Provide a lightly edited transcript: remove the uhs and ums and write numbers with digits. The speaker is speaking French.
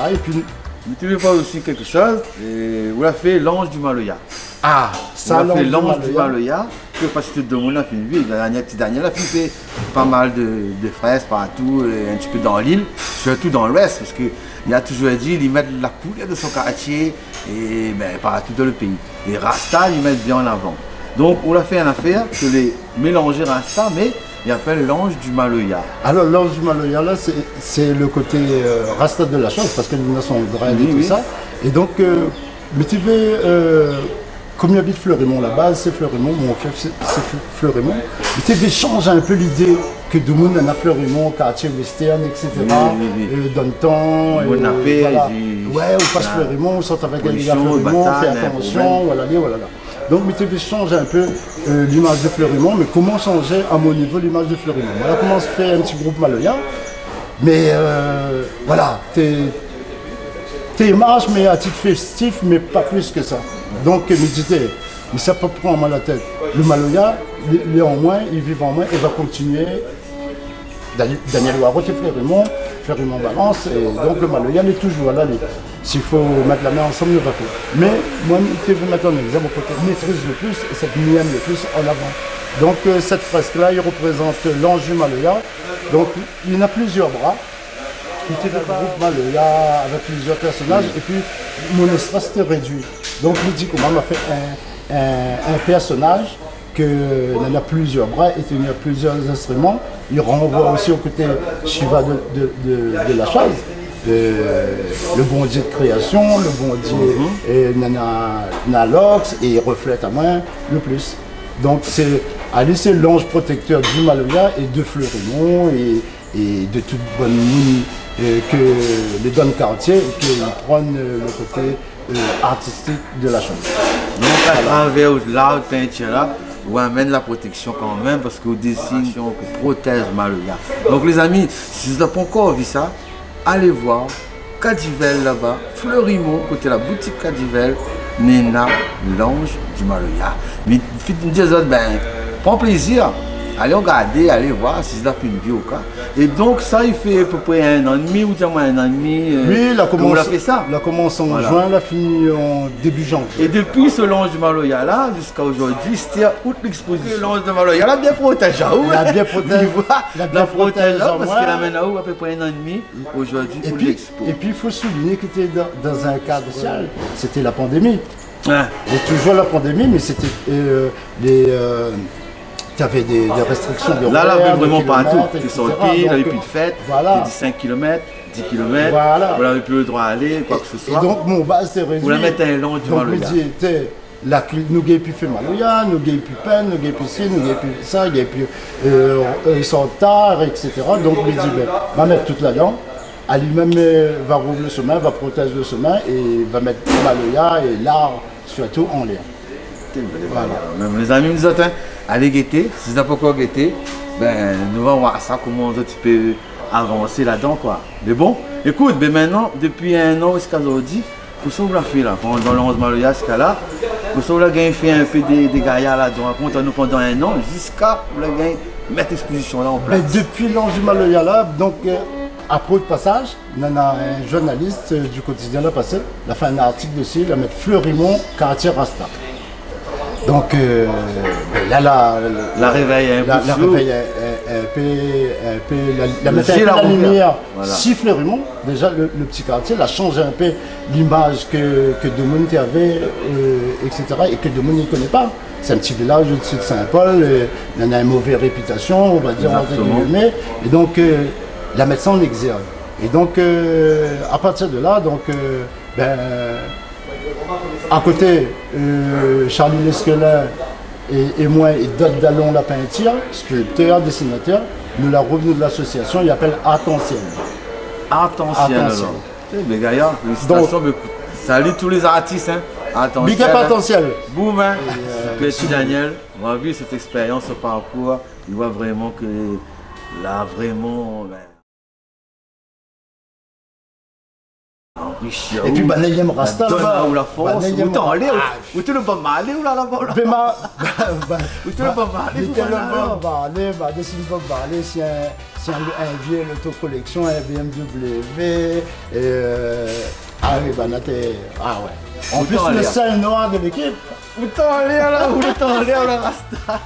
Ah, et puis... Tu veux voir aussi quelque chose, vous avez fait l'ange du Maloya. Ah, ça, on a fait l'ange du Maloya, que parce que tout le monde a fait une vie. Daniel a fait pas mal de fraises partout, un petit peu dans l'île, surtout dans l'ouest, parce qu'il a toujours dit qu'il met la couleur de son quartier et ben, partout dans le pays. Et Rasta, il met bien en avant. Donc, on a fait une affaire que les mélanger Rasta, mais il appelle l'ange du Maloya. Alors, l'ange du Maloya, là, c'est le côté Rasta de la chose, parce que nous sommes grains et tout ça. Et donc, mais tu veux, comme il habite Fleurimont, la base c'est Fleurimont, mon chef c'est Fleurimont. Mais tu veux changer un peu l'idée que tout le monde a Fleurimont, quartier western, etc. Danton, voilà. Ouais, on passe Fleurimont, on sort avec un gars Fleurimont, on fait attention, voilà. Donc, mais tu veux changer un peu l'image de Fleurimont, mais comment changer à mon niveau l'image de Fleurimont? Voilà comment se fait un petit groupe Maloya. Mais voilà, t'es marche, mais à titre festif, mais pas plus que ça. Donc, me disais, mais ça peut prendre mal la tête. Le Maloya, il est en moins, il vit en moins, et va continuer. Daniel Ouarot et Fleurimont balance, et donc le Maloya est toujours là. S'il faut mettre la main ensemble, il va faire. Mais moi, je vais vous mettre un exemple, peut-être maîtrise le plus, et cette mienne le plus en avant. Donc, cette fresque-là, il représente l'ange du Maloya. Donc, il y en a plusieurs bras. Il était un groupe Maloya avec plusieurs personnages, et puis mon espace était réduit. Donc, il dit comment on a fait un personnage qu'il en a plusieurs bras et il y a plusieurs instruments. Il renvoie aussi au côté Shiva de la chose. Le bon Dieu de création, le bon Dieu Nalox, et il reflète à moi le plus. Donc c'est l'ange protecteur du Maloya et de Fleurimont et de toute bonne mounie que les donne quartier et qu'ils prennent le côté artistique de la chose. Donc à travers l'art de peinture là, on amène la protection quand même parce qu'on dessine, qu'on protège Maloya. Donc les amis, si vous n'avez pas encore vu ça, allez voir Cadivel là-bas, Fleurimont, côté la boutique Cadivel, Nena, l'ange du Maloya. Mais faites-nous dire, ben, prends plaisir, allez regarder, allez voir si ça fait une vie au cas. Et donc ça, il fait à peu près 1 an et demi, ou moins 1 an et demi. Oui, il a fait ça. Il a commencé en juin, il a fini en début janvier. Et depuis ce l'ange du Maloya là, jusqu'à aujourd'hui, c'était toute l'exposition. L'ange du Maloya, il a bien protégé. Il a bien protégé. Il a bien protégé parce qu'il amène à peu près 1 an et demi aujourd'hui pour l'expo. Et puis il faut souligner qu'il était dans un cadre social. C'était la pandémie. Ouais. Et toujours la pandémie, mais c'était tu avais des restrictions de là, il vraiment partout. Tu es sorti, il n'avait plus de fête, voilà. 5 km, 10 km, voilà. Vous n'avez plus le droit d'aller, quoi que ce soit. Et donc mon base était réduit. Vous la mettez un long du Maloya. Donc me dit, nous n'avons plus fait Maloya, nous n'avons plus peine, nous n'avons plus ci, nous n'avons plus ça, nous n'avons plus ils sont tard, etc. Donc il dit, ben, va mettre toute là-dedans. À lui-même va rouvrir le chemin, va protéger le chemin et va mettre Maloya et l'art surtout en l'air. Voilà. Même les amis nous attendent, allez guetter, si vous n'avez pas encore guetté, ben, nous allons voir ça, comment tu peux avancer là-dedans, quoi. Mais bon, écoute, ben maintenant, depuis 1 an jusqu'à aujourd'hui, pour ça, vous l'avez fait là, dans le 11 Maloya, ce cas-là, pour ça, vous avez fait un peu des gaillards là-dedans, raconte nous pendant 1 an, jusqu'à vous avez mettre l'exposition là en place. Ben, depuis l'ange du Maloya là, donc, après le passage, il y a un journaliste du quotidien là passé, il a fait un article dessus, il a mis Fleurimont, quartier Rasta. Donc là, la réveille un peu, la lumière, voilà. Si Fleurimont, déjà le petit quartier, il a changé un peu l'image que Domonique avait, etc. Et que Domonique ne connaît pas. C'est un petit village au-dessus de Saint-Paul, il en a une mauvaise réputation, on va dire, entre guillemets. Et donc, la médecin en exergue. Et donc, à partir de là, donc, à côté, Charlie Lesquelin et moi et d'autres Dallon la peinture, sculpteur, dessinateur, nous la revenu de l'association, il appelle Attention. Attention. Les gars, félicitations. Salut tous les artistes. Hein. Attention. Big up Attention. Boum, hein. Petit Daniel, on a vu cette expérience, ce parcours. Il voit vraiment que là, vraiment. Ben, Et puis, il y a Rasta là-bas. Ou la force, ou t'en allé, ou tu le pas mal, ou là là-bas. Ou tu le pas mal, ou tu le pas mal, c'est un vieux auto-collection, un BMW, ah oui, ah ouais. En plus, le seul noir de l'équipe. Où t'en allé là, où t'en allé, la Rasta.